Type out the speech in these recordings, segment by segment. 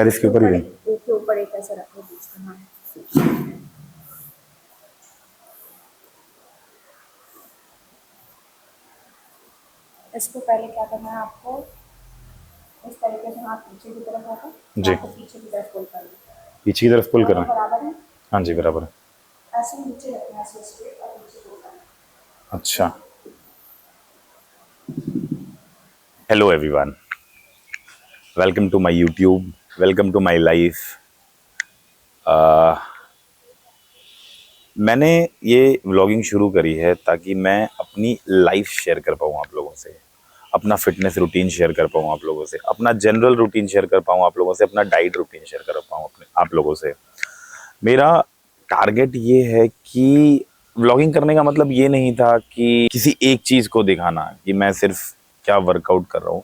पैर इसके ऊपर ही रहे। एक के ऊपर एक ऐसे रखो बीच में। हाँ, इसको पहले क्या करना है आपको, इस तरीके से हाथ पीछे की तरफ होगा, जी, आपको पीछे की तरफ पुल करना है। पीछे की तरफ पुल दोनों करना है। बराबर है, हाँ जी, बराबर है। ऐसे ही नीचे रखना है, ऐसे स्ट्रेट और नीचे पुल करना है। अच्छा, hello everyone, welcome to my YouTube, welcome to my life. मैंने ये व्लॉगिंग शुरू करी है ताकि मैं अपनी लाइफ शेयर कर पाऊँ आप लोगों से, अपना फिटनेस रूटीन शेयर कर पाऊँ आप लोगों से, अपना जनरल रूटीन शेयर कर पाऊँ आप लोगों से, अपना डाइट रूटीन शेयर कर पाऊँ अपने आप लोगों से। मेरा टारगेट ये है कि व्लॉगिंग करने का मतलब ये नहीं था कि किसी एक चीज़ को दिखाना कि मैं सिर्फ क्या वर्कआउट कर रहा हूँ।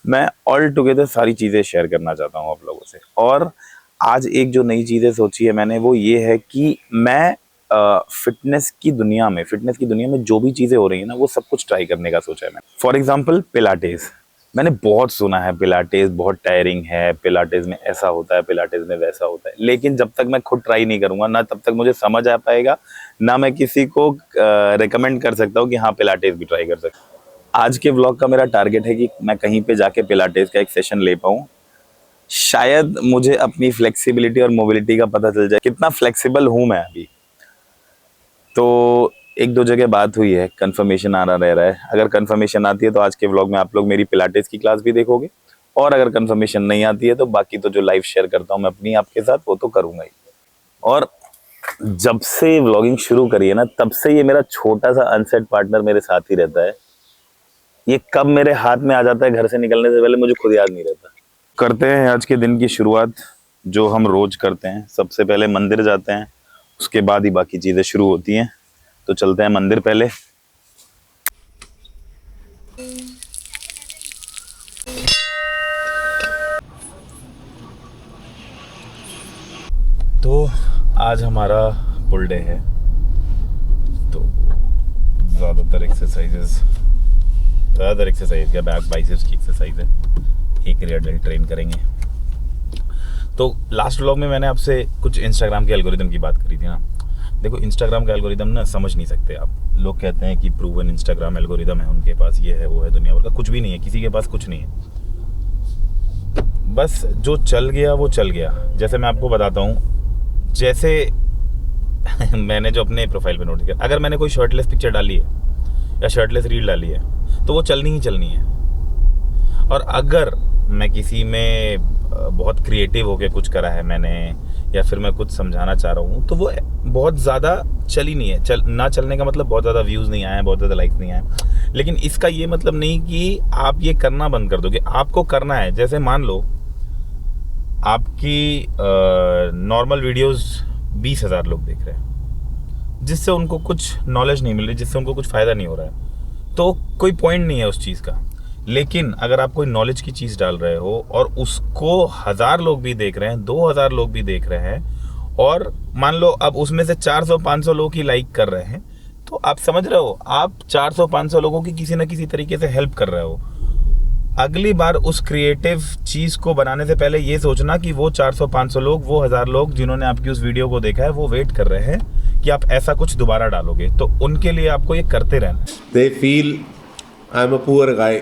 मैं ऑल टुगेदर सारी चीज़ें शेयर करना चाहता हूँ आप लोगों से। और आज एक जो नई चीज़ें सोची है मैंने, वो ये है कि मैं फिटनेस की दुनिया में जो भी चीज़ें हो रही हैं ना, वो सब कुछ ट्राई करने का सोचा है मैंने। फॉर एग्जाम्पल पिलाटेस, मैंने बहुत सुना है पिलाटेस बहुत टायरिंग है, पिलाटेस में ऐसा होता है, पिलाटेस में वैसा होता है, लेकिन जब तक मैं खुद ट्राई नहीं करूंगा ना, तब तक मुझे समझ आ पाएगा ना मैं किसी को रिकमेंड कर सकता हूँ कि हाँ पिलाटेस भी ट्राई कर सकता हूँ। आज के व्लॉग का मेरा टारगेट है कि मैं कहीं पे जाके पिलाटेस का एक सेशन ले पाऊँ। शायद मुझे अपनी फ्लेक्सिबिलिटी और मोबिलिटी का पता चल जाए, कितना फ्लेक्सिबल हूँ मैं अभी। तो एक दो जगह बात हुई है, कंफर्मेशन आ रहा रह रहा है। अगर कंफर्मेशन आती है तो आज के व्लॉग में आप लोग मेरी पिलाटेस की क्लास भी देखोगे, और अगर कंफर्मेशन नहीं आती है तो बाकी तो जो लाइव शेयर करता हूँ मैं अपनी आपके साथ, वो तो करूँगा ही। और जब से व्लॉगिंग शुरू करी है ना, तब से ये मेरा छोटा सा अनसेट पार्टनर मेरे साथ ही रहता है। ये कब मेरे हाथ में आ जाता है घर से निकलने से पहले मुझे खुद याद नहीं रहता। करते हैं आज के दिन की शुरुआत जो हम रोज करते हैं। सबसे पहले मंदिर जाते हैं, उसके बाद ही बाकी चीज़ें शुरू होती हैं। तो चलते हैं मंदिर पहले। तो आज हमारा फुल डे है, तो ज़्यादातर एक्सरसाइज क्या, बैक बाइसेप्स की एक्सरसाइज है, एक रियल ट्रेन करेंगे। तो लास्ट व्लॉग में मैंने आपसे कुछ इंस्टाग्राम के एल्गोरिदम की बात करी थी ना। देखो, इंस्टाग्राम का एल्गोरिदम ना समझ नहीं सकते आप। लोग कहते हैं कि प्रूवन इंस्टाग्राम एल्गोरिदम है उनके पास, ये है वो है, दुनिया भर का। कुछ भी नहीं है, किसी के पास कुछ नहीं है। बस जो चल गया वो चल गया। जैसे मैं आपको बताता हूँ, जैसे मैंने जो अपने प्रोफाइल पे नोट किया, अगर मैंने कोई शर्टलेस पिक्चर डाली है या शर्टलेस रील डाली है तो वो चलनी ही चलनी है। और अगर मैं किसी में बहुत क्रिएटिव होके कुछ करा है मैंने, या फिर मैं कुछ समझाना चाह रहा हूँ, तो वो बहुत ज़्यादा चली नहीं है। ना चलने का मतलब बहुत ज़्यादा व्यूज़ नहीं आए, बहुत ज़्यादा लाइक्स नहीं आए, लेकिन इसका ये मतलब नहीं कि आप ये करना बंद कर दोगे। आपको करना है। जैसे मान लो आपकी नॉर्मल वीडियोस 20,000 लोग देख रहे हैं, जिससे उनको कुछ नॉलेज नहीं मिल रही, जिससे उनको कुछ फ़ायदा नहीं हो रहा है, तो कोई पॉइंट नहीं है उस चीज़ का। लेकिन अगर आप कोई नॉलेज की चीज़ डाल रहे हो और उसको 1,000 लोग भी देख रहे हैं, 2,000 लोग भी देख रहे हैं, और मान लो अब उसमें से 400-500 लोग ही लाइक कर रहे हैं, तो आप समझ रहे हो, आप 400-500 लोगों की किसी न किसी तरीके से हेल्प कर रहे हो। अगली बार उस क्रिएटिव चीज़ को बनाने से पहले ये सोचना कि वो 400-500 लोग, वो 1,000 लोग जिन्होंने आपकी उस वीडियो को देखा है, वो वेट कर रहे हैं कि आप ऐसा कुछ दोबारा डालोगे। तो उनके लिए आपको ये करते रहना। They feel I'm a poor guy.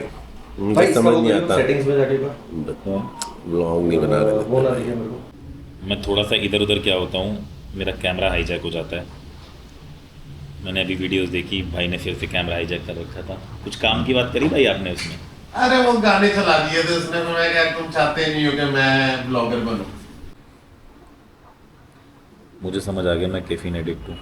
मुझे समझ नहीं आता। सेटिंग्स में जाके का व्लॉग नहीं बना रहे वो ना दिखे मेरे को। मैं थोड़ा सा इधर उधर क्या होता हूँ, मेरा कैमरा हाईजैक हो जाता है। मैंने अभी वीडियोस देखी, भाई ने फिर से कैमरा हाईजैक कर रखा था। कुछ काम की बात करी भाई आपने उसमें? अरे वो गाने चला दिए थे उसने, तो मैं क्या, तुम चाहते नहीं हो कि मैं ब्लॉगर बनूं? मुझे समझ आ गया, मैं कैफीन एडिक्ट हूँ।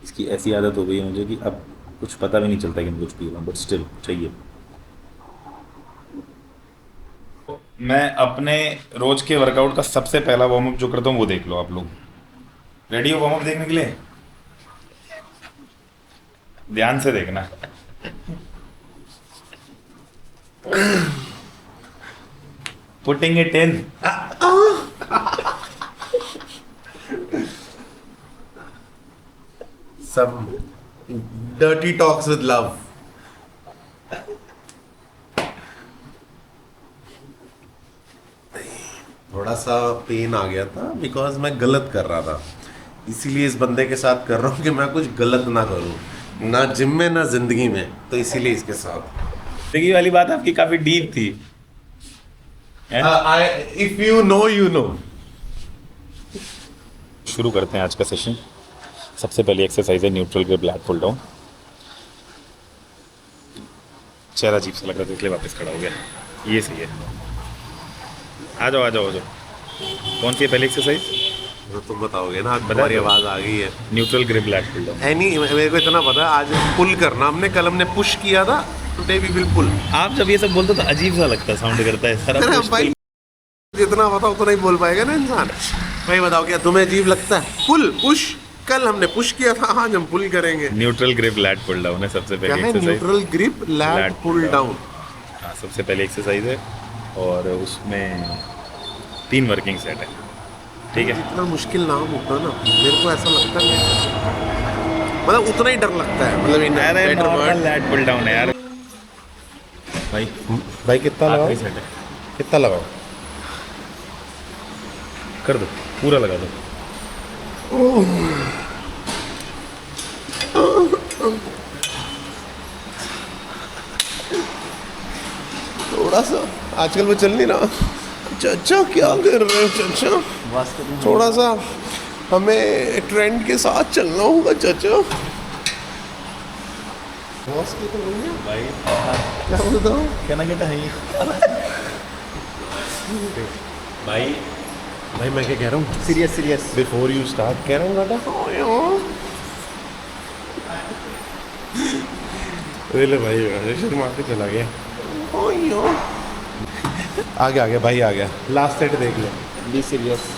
इसकी ऐसी आदत हो गई है मुझे कि अब कुछ पता भी नहीं चलता कि मैं कुछ पी रहा हूँ, बट स्टिल चाहिए। मैं अपने रोज के वर्कआउट का सबसे पहला वार्म अप जो करता हूँ वो देख लो आप लोग। रेडी हो वार्म अप देखने के लिए? ध्यान से देखना। Putting it in. Some dirty talks with love. थोड़ा सा पेन आ गया था बिकॉज मैं गलत कर रहा था, इसीलिए इस बंदे के साथ कर रहा हूँ कि मैं कुछ गलत ना करूँ, ना जिम में ना जिंदगी में, तो इसीलिए इसके साथ। जिंदगी वाली बात आपकी काफी डीप थी। If you know. शुरू करते हैं आज का सेशन। सबसे पहली एक्सरसाइज है neutral grip lat pull down. चेहरा अजीब सा लग रहा था इसलिए वापस खड़ा हो गया। ये सही है। आ जाओ। कौन सी है पहली एक्सरसाइज? तो तुम बताओगे ना, तुम्हारी आवाज आ गई है। Neutral grip lat pull down. नहीं, मेरे को इतना पता है, आज पुल करना हमने, कल हमने पुश किया था, टुडे वी विल पुल। आप जब ये सब बोलते हो तो अजीब सा लगता है, साउंड करता है सारा अरे push भाई, जितना पता उतना ही बोल पाएगा ना इंसान। भाई बताओ, क्या तुम्हें अजीब लगता है? पुल पुश, कल हमने पुश किया था, आज हम पुल करेंगे। Neutral grip lat pull down है सबसे पहली exercise. Neutral grip lat pull down. हाँ, सबसे पहली एक्सरसाइज है और उसमें 3 वर्किंग सेट है। ठीक है, इतना मुश्किल नाम होता ना, मेरे को ऐसा लगता है, मतलब उतना ही डर लगता है, मतलब अरे नॉर्मल लैट पुल डाउन है यार। भाई कितना लगाओ? आखिरी सेट है, कितना लगाओ? कर दो, पूरा लगा दो। थोड़ा सा आजकल वो चल नहीं रहा। चाचा क्या कर रहे हो चाचा? थोड़ा सा हमें ट्रेंड के साथ चलना होगा चाचा। बॉस की तो नहीं है भाई, क्या बोलता हूँ? कहना कहता है भाई मैं क्या कह रहा हूँ, सीरियस बिफोर यू स्टार्ट कह रहा हूँ बेटा। ले भाई शर्मा के चला गया। आ गया भाई, आ गया। लास्ट सेट देख ले। Be serious.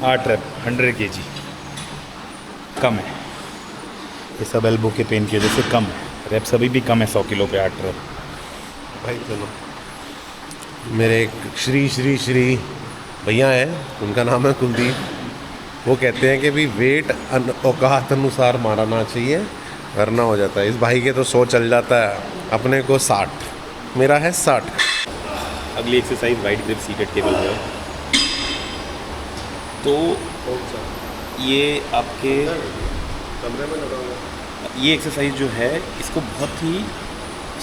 आठ रेप 100 kg कम है। ये सब एल्बो के पेन की वजह से कम है। रेप्स अभी भी कम है 100 किलो पे 8 रेप। भाई चलो, मेरे एक श्री भैया हैं, उनका नाम है कुलदीप। वो कहते हैं कि भी वेट औकात अनुसार मारना चाहिए, वरना हो जाता है। इस भाई के तो 100 चल जाता है, अपने को 60, मेरा है 60। अगली exercise wide grip seated cable है। तो ये आपके कमरे में लगाऊंगा। ये एक्सरसाइज जो है इसको बहुत ही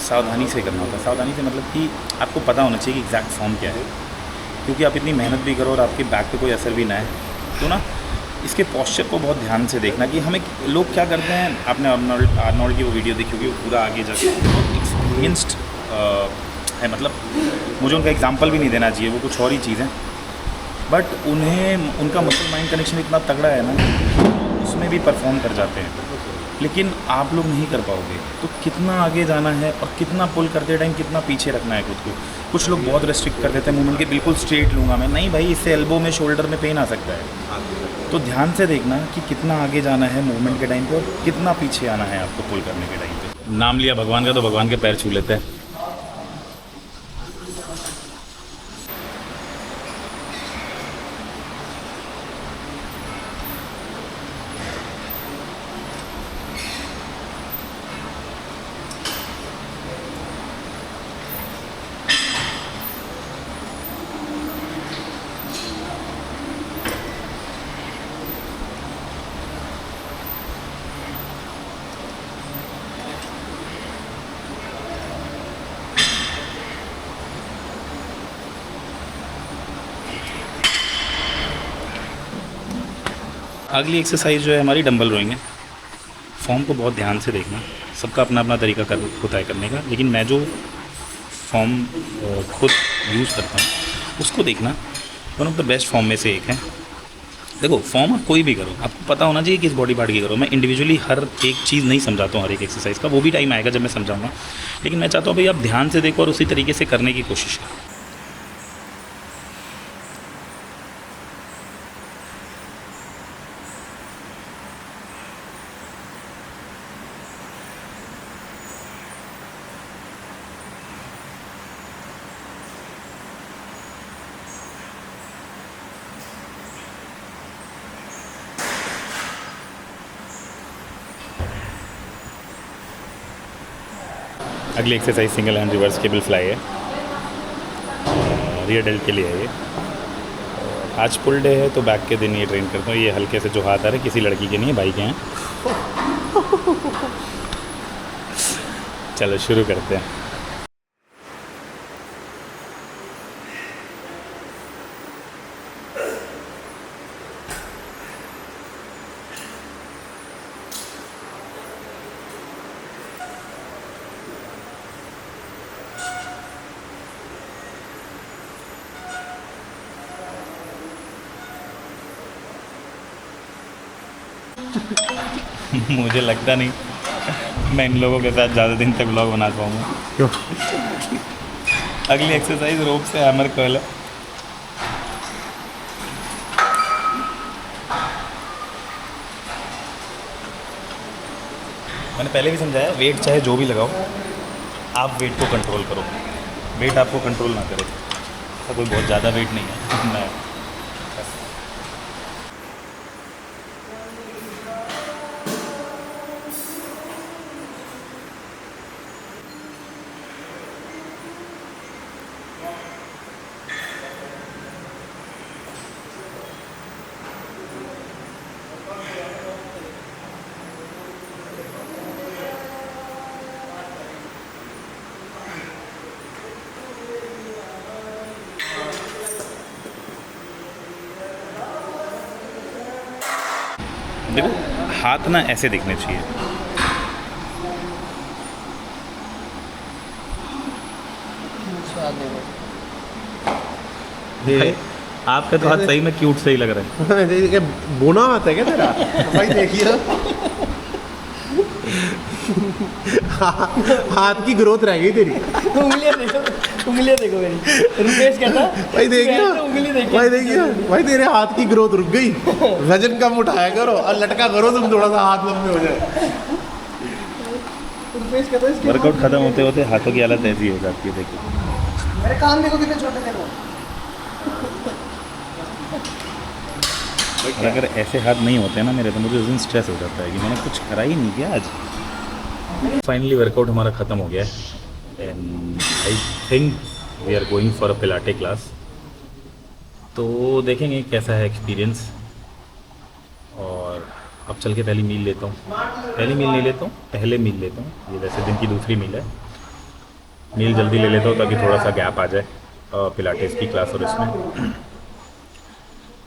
सावधानी से करना होता है। सावधानी से मतलब कि आपको पता होना चाहिए कि एग्जैक्ट फॉर्म क्या है, क्योंकि आप इतनी मेहनत भी करो और आपके बैक पे कोई असर भी ना है, तो ना इसके पोस्चर को बहुत ध्यान से देखना कि हमें लोग क्या करते हैं। आपने आर्नोल्ड की वो वीडियो देखी होगी, वो पूरा आगे जाके बहुत एक्सपीरियंस्ड है, मतलब मुझे उनका एग्जाम्पल भी नहीं देना चाहिए, वो कुछ और ही चीज़ है, बट उनका मसल माइंड कनेक्शन इतना तगड़ा है ना, उसमें भी परफॉर्म कर जाते हैं। लेकिन आप लोग नहीं कर पाओगे, तो कितना आगे जाना है और कितना पुल करते टाइम कितना पीछे रखना है खुद को। कुछ लोग बहुत रेस्ट्रिक्ट कर देते हैं मूवमेंट के, बिल्कुल स्ट्रेट लूँगा मैं, नहीं भाई, इससे एल्बो में शोल्डर में पेन आ सकता है। तो ध्यान से देखना कि कितना आगे जाना है मूवमेंट के टाइम पे और कितना पीछे आना है आपको पुल करने के टाइम पे। नाम लिया भगवान का तो भगवान के पैर छू लेते हैं। अगली एक्सरसाइज जो है हमारी डंबल रोइंग है। फॉर्म को बहुत ध्यान से देखना, सबका अपना अपना तरीका होता है करने का, लेकिन मैं जो फॉर्म खुद यूज़ करता हूँ उसको देखना। One of the best form में से एक है। देखो फॉर्म आप कोई भी करो, आपको पता होना चाहिए किस बॉडी पार्ट की करो। मैं इंडिविजुअली हर एक चीज़ नहीं समझाता हूँ हर एक एक्सरसाइज का, वो भी टाइम आएगा जब मैं समझाऊंगा, लेकिन मैं चाहता हूँ भाई आप ध्यान से देखो और उसी तरीके से करने की कोशिश करो। अगली exercise single hand reverse cable fly है, रियर डेल्ट के लिए है ये। आज फुल डे है तो बैक के दिन ये ट्रेन करता हूँ। ये हल्के से जो हाथ आ रहे हैं किसी लड़की के नहीं है, भाई के हैं। चलो शुरू करते हैं। मुझे लगता नहीं मैं इन लोगों के साथ ज़्यादा दिन तक व्लॉग बना पाऊँगा। क्यों? अगली एक्सरसाइज रोप से हैमर कर्ल है। मैंने पहले भी समझाया, वेट चाहे जो भी लगाओ, आप वेट को कंट्रोल करो, वेट आपको कंट्रोल ना करे। ऐसा कोई बहुत ज़्यादा वेट नहीं है। मैं देखो हाथ ना ऐसे दिखने चाहिए। ये आपका तो हाथ सही में क्यूट सही लग रहा है। बोना आता है क्या तेरा? भाई देखिए हाथ की ग्रोथ रह गई तेरी। उंगलियां देखो मेरी। रुपेश कहता भाई देखिए उंगली देखिए। भाई देखिए भाई तेरे हाथ की ग्रोथ रुक गई। वजन कम उठाया करो और लटका करो तुम, थोड़ा सा हाथ लंबे हो जाए। रुपेश कहता है वर्कआउट खत्म होते होते हाथों की हालत ऐसी हो जाती है। देखिए मेरे कान देखो कितने छोटे थे वो। और अगर ऐसे हाथ नहीं होते ना मेरे, तो मुझे उस दिन स्ट्रेस हो जाता है कि मैंने कुछ करा ही नहीं किया आज। फाइनली वर्कआउट हमारा ख़त्म हो गया है and I think we are going for a pilates class. तो देखेंगे कैसा है एक्सपीरियंस। और अब चल के पहली मील लेता हूँ। पहली मील नहीं लेता हूँ, पहले मील लेता हूँ। ये वैसे दिन की दूसरी मील है। मील जल्दी ले लेता हूँ ताकि थोड़ा सा गैप आ जाए पिलाटेस की क्लास और इसमें।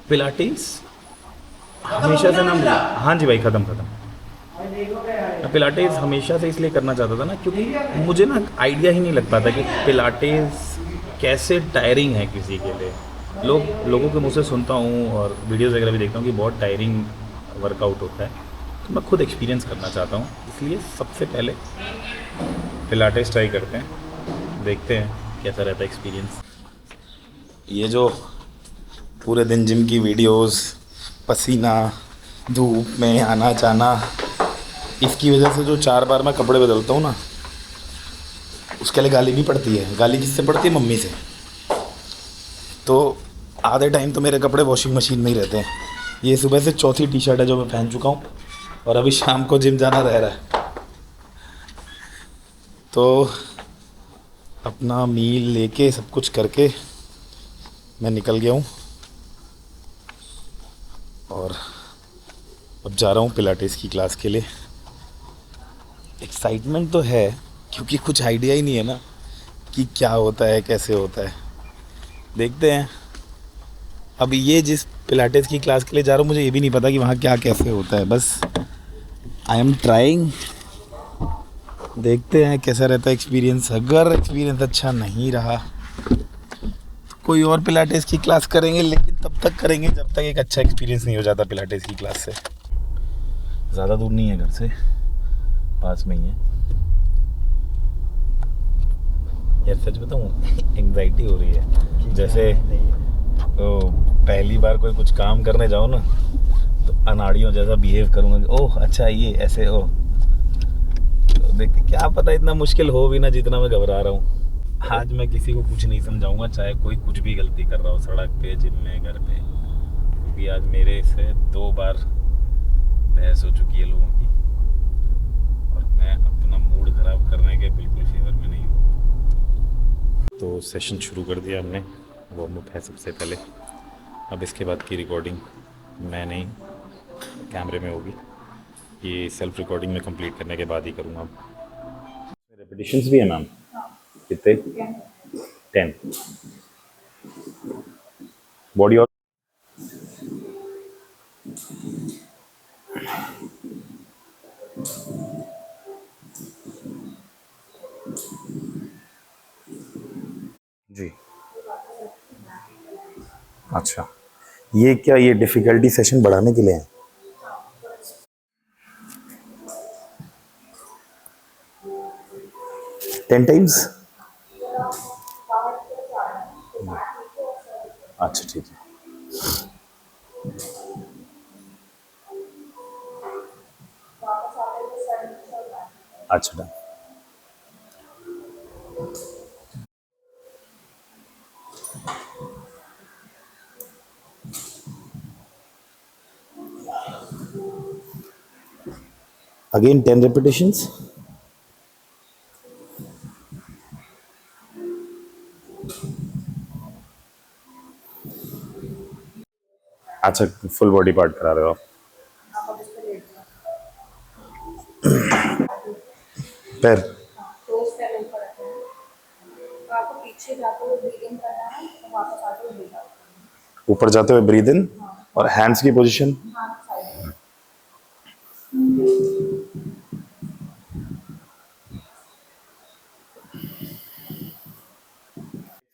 पिलाटेस हमेशा से ना, हाँ जी भाई ख़त्म। मैं पिलाटेस हमेशा से इसलिए करना चाहता था ना, क्योंकि मुझे ना आइडिया ही नहीं लग पाता कि पिलाटेस कैसे टायरिंग है किसी के लिए। लोगों के मुँह से सुनता हूँ और वीडियोज़ वगैरह भी देखता हूँ कि बहुत टायरिंग वर्कआउट होता है। तो मैं खुद एक्सपीरियंस करना चाहता हूँ, इसलिए सबसे पहले पिलाटेस ट्राई करते हैं, देखते हैं कैसा रहता है एक्सपीरियंस। ये जो पूरे दिन जिम की वीडियोस, पसीना, धूप में आना जाना, इसकी वजह से जो 4 बार मैं कपड़े बदलता हूँ ना, उसके लिए गाली भी पड़ती है। गाली किससे पड़ती है? मम्मी से। तो आधे टाइम तो मेरे कपड़े वॉशिंग मशीन में ही रहते हैं। ये सुबह से चौथी टी शर्ट है जो मैं पहन चुका हूँ और अभी शाम को जिम जाना रह रहा है। तो अपना मील लेके सब कुछ करके मैं निकल गया हूँ और अब जा रहा हूँ पिलाटेस की क्लास के लिए। एक्साइटमेंट तो है क्योंकि कुछ आइडिया ही नहीं है ना कि क्या होता है, कैसे होता है। देखते हैं। अब ये जिस पिलाटेस की क्लास के लिए जा रहा हूँ, मुझे ये भी नहीं पता कि वहाँ क्या कैसे होता है। बस आई एम ट्राइंग, देखते हैं कैसा रहता है एक्सपीरियंस। अगर एक्सपीरियंस अच्छा नहीं रहा तो कोई और पिलाटेस की क्लास करेंगे, लेकिन तब तक करेंगे जब तक एक अच्छा एक्सपीरियंस नहीं हो जाता पिलाटेस की क्लास से। ज़्यादा दूर नहीं है घर से, पास में ही है। यार सच बताऊँ एंग्जाइटी हो रही है, जैसे तो पहली बार कोई कुछ काम करने जाओ ना तो अनाड़ियों जैसा बिहेव करूँगा कि ओह अच्छा ये ऐसे हो, तो देखते क्या पता इतना मुश्किल हो भी ना जितना मैं घबरा रहा हूँ। आज मैं किसी को कुछ नहीं समझाऊंगा, चाहे कोई कुछ भी गलती कर रहा हो, सड़क पे, जिम में, घर पे, क्योंकि आज मेरे से 2 बार बहस हो चुकी है लोगों की और मैं अपना मूड खराब करने के बिल्कुल फेवर में नहीं हूँ। तो सेशन शुरू कर दिया हमने, वार्म अप है सबसे पहले। अब इसके बाद की रिकॉर्डिंग मैं नहीं, कैमरे में होगी। ये सेल्फ रिकॉर्डिंग में कंप्लीट करने के बाद ही करूँगा। रेपिटेशंस भी है मैम? कितने? 10 बॉडी और जी। अच्छा, ये क्या, ये डिफिकल्टी सेशन बढ़ाने के लिए है? Ten times? अच्छा ठीक है। अच्छा डन। Again 10 repetitions. अच्छा, फुल बॉडी पार्ट करा रहे हो आप? पैर? टोस पहले ऊपर रखना है, तो आपको पीछे जाते हुए ब्रीदिंग करना है और वापस आते हुए ब्रीद आउट करना है। ऊपर जाते हुए ब्रीद इन और हैंड्स की पोजीशन? हाथ साइड में।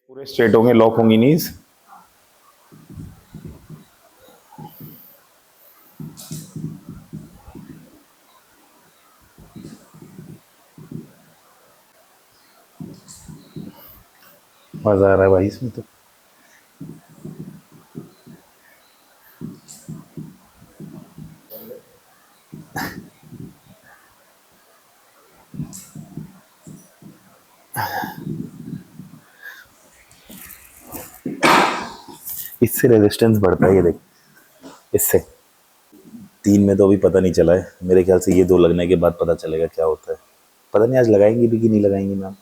पूरे स्ट्रेट होंगे, लॉक होंगी नीज? मजा आ रहा है भाई इसमें तो। इससे रेजिस्टेंस बढ़ता है, ये देख, इससे 3 में तो अभी पता नहीं चला है, मेरे ख्याल से ये 2 लगने के बाद पता चलेगा क्या होता है। पता नहीं आज लगाएंगी भी कि नहीं लगाएंगी मैम।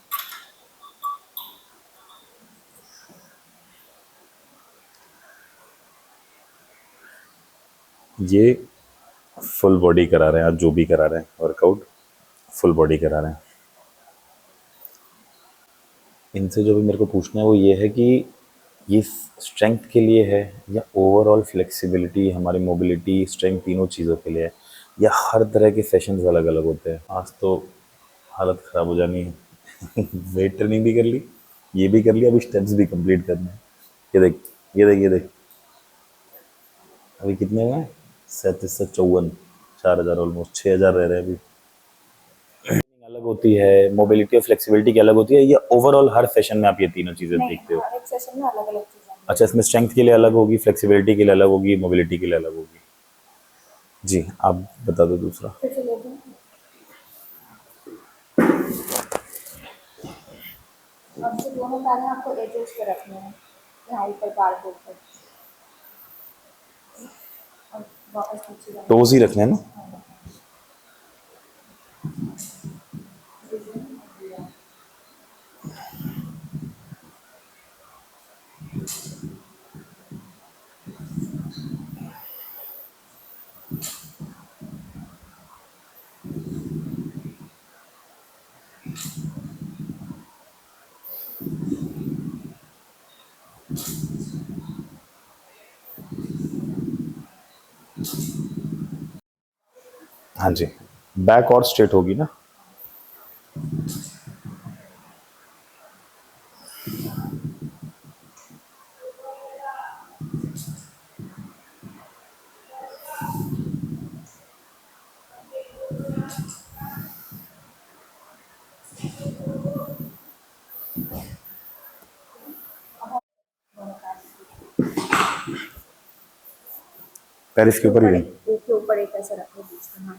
ये फुल बॉडी करा रहे हैं आज, जो भी करा रहे हैं वर्कआउट फुल बॉडी करा रहे हैं। इनसे जो भी मेरे को पूछना है वो ये है कि ये स्ट्रेंथ के लिए है या ओवरऑल फ्लेक्सिबिलिटी, हमारी मोबिलिटी, स्ट्रेंथ, तीनों चीज़ों के लिए है, या हर तरह के सेशंस अलग अलग होते हैं। आज तो हालत ख़राब हो जानी है। वेट ट्रेनिंग भी कर ली, ये भी कर लिया, अभी स्टेप्स भी कंप्लीट करने हैं। ये देख, ये देख, ये देख, अभी कितने हुए हैं? 3754, 4000, ऑलमोस्ट 6000 रह रहे हैं अभी। अलग होती है, मोबिलिटी और फ्लेक्सिबिलिटी की अलग होती है, या ओवरऑल हर सेशन में आप ये तीनों चीज़ें नहीं, देखते हो? हर एक सेशन में अलग अलग चीज़ें। अच्छा, इसमें स्ट्रेंथ के लिए अलग होगी, फ्लेक्सिबिलिटी के लिए अलग होगी, मोबिलिटी के लिए अलग होगी। जी, आप बता दो दूसरा। फिर से ले दूँ। अब जो दोनों पैर हैं आपको एजेस पे रखने हैं, यहाँ ऊपर पैर के ऊपर, और वापस नीचे जाना। टोज ही रखने हैं ना? हाँ जी, बैक और स्ट्रेट होगी ना? पैर इसके ऊपर ही रही। एक के ऊपर एक ऐसे रखो बीच में। हाँ,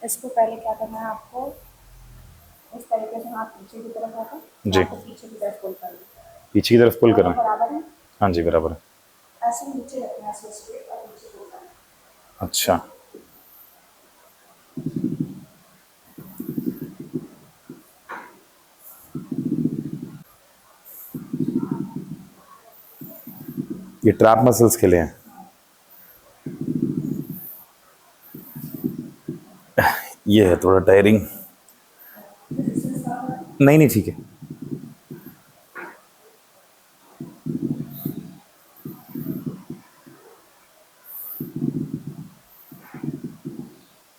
इसको पहले क्या करना है आपको, इस तरीके से हाथ पीछे की तरफ रखो, जी। आपको पीछे की तरफ पुल करना है। पीछे की तरफ पुल करना है। बराबर है, हाँ जी बराबर है। ऐसे नीचे रखना है, ऐसे स्ट्रेट और नीचे पुल करना है। अच्छा ये ट्रैप मसल्स के लिए हैं। ये है थोड़ा टायरिंग। नहीं नहीं ठीक है।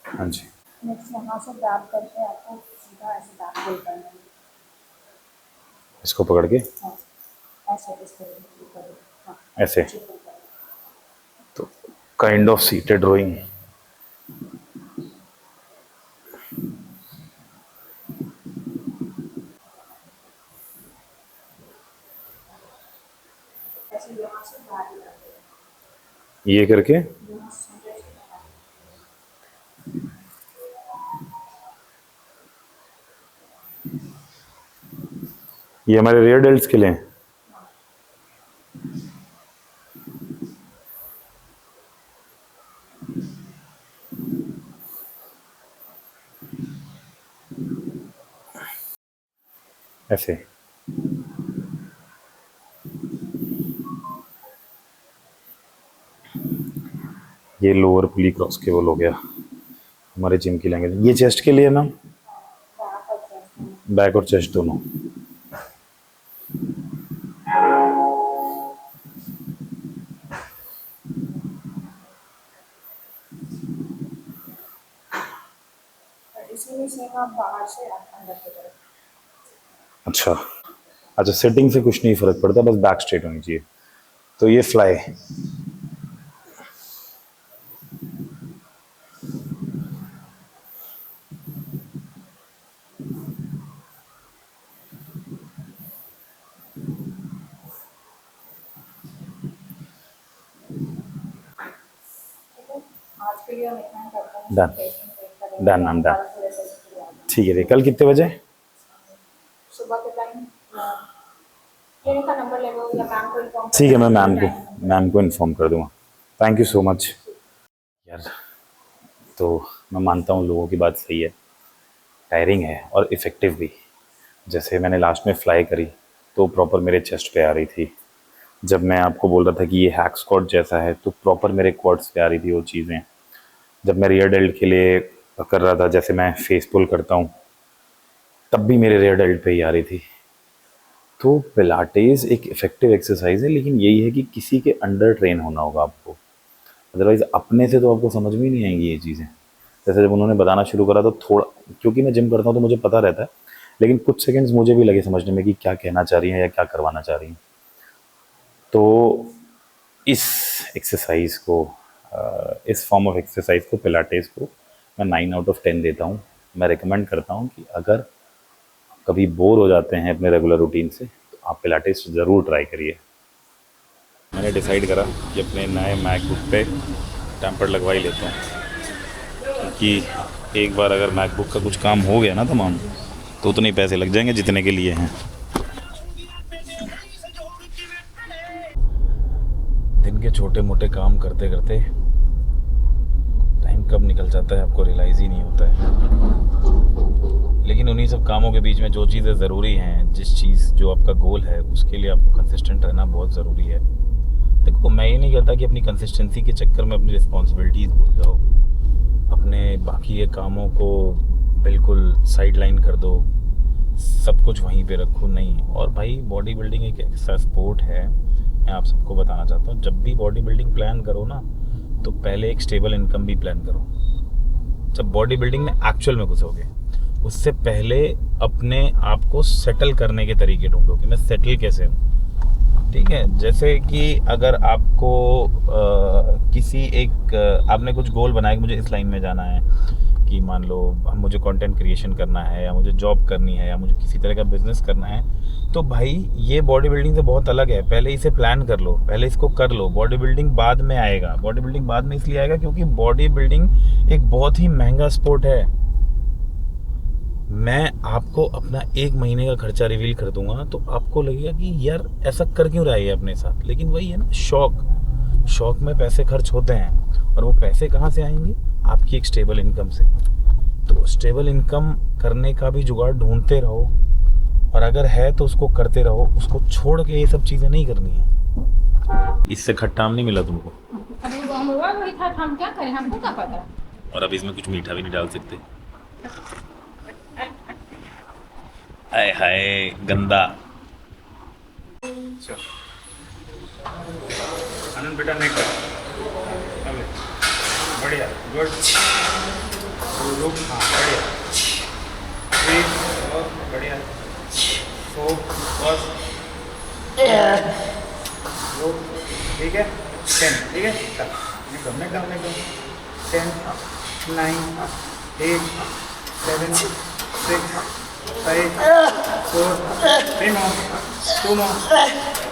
हाँ जी नेक्स्ट यहाँ से ग्रैब करके आपको सीधा ऐसे बैक पुल करना है। इसको पकड़ के हाँ, ऐसे इसको पुल करो। हाँ, ऐसे नीचे पुल करो। तो काइंड ऑफ सीटेड रोइंग। ऐसे यहाँ से बैक करके ये करके यहाँ से ये हमारे रियर डेल्ट्स के लिए हैं। ऐसे ये लोअर पुली क्रॉस केबल हो गया हमारे जिम की लैंग्वेज। ये चेस्ट के लिए ना, बैक और चेस्ट दोनों। इसमें सेम आप बाहर से अंदर की तरफ। अच्छा अच्छा सेटिंग से कुछ नहीं फर्क पड़ता, बस बैक स्ट्रेट होनी चाहिए। तो ये फ्लाई आज के लिए हम इतना ही करते हैं। Done. Done, I'm done. ठीक है। कल कितने बजे? सुबह के टाइम क्लिनिक का नंबर ले लो या मैम को इन्फॉर्म। ठीक है, मैं मैम को इन्फॉर्म कर दूंगा। थैंक यू सो मच यार। तो मैं मानता हूँ लोगों की बात सही है, टायरिंग है और इफ़ेक्टिव भी। जैसे मैंने लास्ट में फ्लाई करी तो प्रॉपर मेरे चेस्ट पे आ रही थी। जब मैं आपको बोल रहा था कि ये हैक स्क्वाट जैसा है तो प्रॉपर मेरे क्वाड्स पे आ रही थी वो चीज़ें। जब मैं रियर डेल्ट के लिए कर रहा था, जैसे मैं फेस पुल करता हूँ, तब भी मेरे रियर डेल्ट पे ही आ रही थी। तो पिलाटेस एक इफ़ेक्टिव एक्सरसाइज है, लेकिन यही है कि किसी के अंडर ट्रेन होना होगा आपको, अदरवाइज़ अपने से तो आपको समझ में ही नहीं आएंगी ये चीज़ें। जैसे जब उन्होंने बताना शुरू करा तो थोड़ा, क्योंकि मैं जिम करता हूँ तो मुझे पता रहता है, लेकिन कुछ सेकंड्स मुझे भी लगे समझने में कि क्या कहना चाह रही हैं या क्या करवाना चाह रही हैं। तो इस एक्सरसाइज को, इस फॉर्म ऑफ एक्सरसाइज को, पिलाटेस को मैं 9 आउट ऑफ 10 देता हूँ। मैं रिकमेंड करता हूँ कि अगर कभी बोर हो जाते हैं अपने रेगुलर रूटीन से तो आप पिलाटेस ज़रूर ट्राई करिए। मैंने डिसाइड करा कि अपने नए मैकबुक पे टेम्पर लगवा ही लेता हूँ, क्योंकि एक बार अगर मैकबुक का कुछ काम हो गया ना तमाम, तो उतने ही पैसे लग जाएंगे जितने के लिए हैं। दिन के छोटे मोटे काम करते करते टाइम कब निकल जाता है आपको रियलाइज़ ही नहीं होता है। लेकिन उन्हीं सब कामों के बीच में जो चीज़ें ज़रूरी हैं, जिस चीज़ जो आपका गोल है, उसके लिए आपको कंसिस्टेंट रहना बहुत ज़रूरी है। देखो, मैं ये नहीं कहता कि अपनी कंसिस्टेंसी के चक्कर में अपनी रिस्पॉन्सिबिलिटीज़ भूल जाओ, अपने बाकी के कामों को बिल्कुल साइड लाइन कर दो, सब कुछ वहीं पे रखो, नहीं। और भाई बॉडी बिल्डिंग एक ऐसा स्पोर्ट है, मैं आप सबको बताना चाहता हूँ, जब भी बॉडी बिल्डिंग प्लान करो ना, तो पहले एक स्टेबल इनकम भी प्लान करो। जब बॉडी बिल्डिंग में एक्चुअल में घुसोगे, उससे पहले अपने आप को सेटल करने के तरीके ढूंढो कि मैं सेटल कैसे हूँ। ठीक है, जैसे कि अगर आपको किसी एक आपने कुछ गोल बनाया कि मुझे इस लाइन में जाना है, कि मान लो मुझे कंटेंट क्रिएशन करना है या मुझे जॉब करनी है या मुझे किसी तरह का बिजनेस करना है, तो भाई ये बॉडी बिल्डिंग से बहुत अलग है। पहले इसे प्लान कर लो, पहले इसको कर लो। बॉडी बिल्डिंग बाद में आएगा। बॉडी बिल्डिंग बाद में इसलिए आएगा क्योंकि बॉडी बिल्डिंग एक बहुत ही महंगा स्पोर्ट है। मैं आपको अपना 1 महीने का खर्चा रिवील कर दूंगा तो आपको लगेगा कि यार ऐसा कर क्यों रहा है ये अपने साथ। लेकिन वही है ना, शौक में पैसे खर्च होते हैं। और वो पैसे कहाँ से आएंगे? आपकी एक स्टेबल इनकम से। तो स्टेबल इनकम करने का भी जुगाड़ ढूंढते रहो, और अगर है तो उसको करते रहो। उसको छोड़ के ये सब चीज़ें नहीं करनी है। इससे खट्टा आम नहीं मिला तुमको? अरे वो अमरुआ वही था, हम क्या करें, हमको क्या पता। और अब इसमें कुछ मीठा भी नहीं डाल सकते। हाय हाय गंदा। आनंद बेटा नहीं कर, बढ़िया, गुड, रुक, हाँ बढ़िया, 3 और बढ़िया, 4 बस, ठीक है, 10, ठीक है, चल निकल 10, 9, 8, 7, 6, 5, 4, 3 more, 2 more,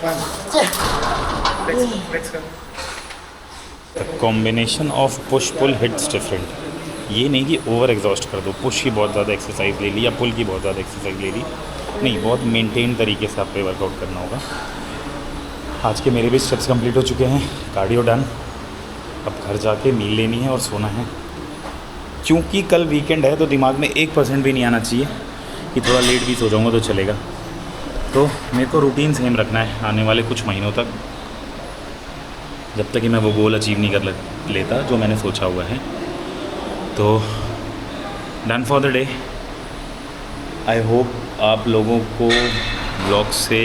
1, flex कर। The combination of push pull hits different। ये नहीं कि ओवर एग्जॉस्ट कर दो, पुश की बहुत ज़्यादा एक्सरसाइज ले ली या पुल की बहुत ज़्यादा एक्सरसाइज ले ली, नहीं, बहुत मेंटेन तरीके से आपको वर्कआउट करना होगा। आज के मेरे भी स्टेप्स कंप्लीट हो चुके हैं, कार्डियो डन। अब घर जाके मील लेनी है और सोना है। क्योंकि कल वीकेंड है तो दिमाग में 1% भी नहीं आना चाहिए कि थोड़ा लेट भी सो जाऊँगा तो चलेगा। तो मेरे को रूटीन सेम रखना है आने वाले कुछ महीनों तक, जब तक कि मैं वो गोल अचीव नहीं कर लेता जो मैंने सोचा हुआ है। तो done for the day. I hope आप लोगों को ब्लॉग से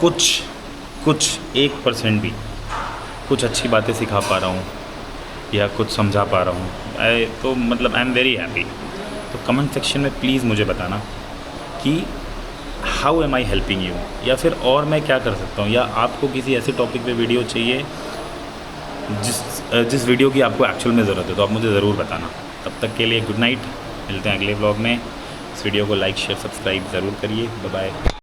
कुछ 1% भी कुछ अच्छी बातें सिखा पा रहा हूँ या कुछ समझा पा रहा हूँ। I am very happy. तो कमेंट सेक्शन में प्लीज़ मुझे बताना कि how am I helping you, या फिर और मैं क्या कर सकता हूँ, या आपको किसी ऐसे टॉपिक पे वीडियो चाहिए जिस वीडियो की आपको एक्चुअल में ज़रूरत है, तो आप मुझे ज़रूर बताना। तब तक के लिए गुड नाइट, मिलते हैं अगले व्लॉग में। इस वीडियो को लाइक शेयर सब्सक्राइब ज़रूर करिए। Bye bye.